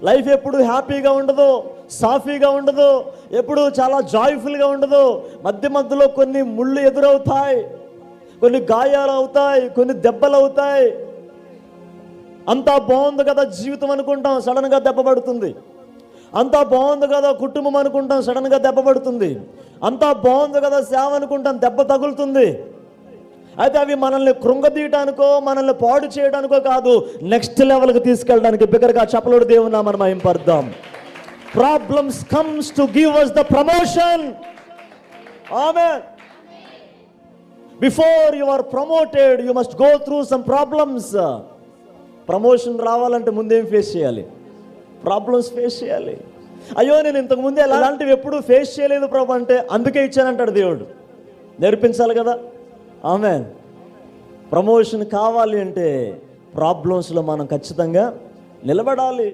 Life ఎప్పుడు హ్యాపీగా ఉండదు, సాఫీగా ఉండదు, ఎప్పుడు చాలా జాయ్ఫుల్గా ఉండదు. మధ్యలో కొన్ని ముళ్ళు ఎదురవుతాయి, కొన్ని గాయాలు అవుతాయి, కొన్ని దెబ్బలు అవుతాయి. అంతా బాగుంది కదా జీవితం అనుకుంటాం, సడన్గా దెబ్బ పడుతుంది. అంతా బాగుంది కదా కుటుంబం అనుకుంటాం, సడన్గా దెబ్బ పడుతుంది. అంతా బాగుంది కదా సేవ అనుకుంటాం, దెబ్బ తగులుతుంది. అయితే అవి మనల్ని కృంగదీయటానికో మనల్ని పాడు చేయడానికో కాదు, నెక్స్ట్ లెవెల్కి తీసుకెళ్ళడానికి. బిగ్గరగా చప్పలోడు దేవుని నామమున మహింపరుద్దాం. Problems comes to give us the promotion. Amen. Before you are promoted you must go through some problems. Promotion రావాలంటే ముందేం ఫేస్ చేయాలి? ప్రాబ్లమ్స్ ఫేస్ చేయాలి. అయ్యో నేను ఇంతకుముందే అలాంటివి ఎప్పుడు ఫేస్ చేయలేదు ప్రభు అంటే, అందుకే ఇచ్చానంటాడు దేవుడు. నేర్పించాలి కదా. ఆమేన్. ప్రమోషన్ కావాలి అంటే ప్రాబ్లమ్స్లో మనం ఖచ్చితంగా నిలబడాలి.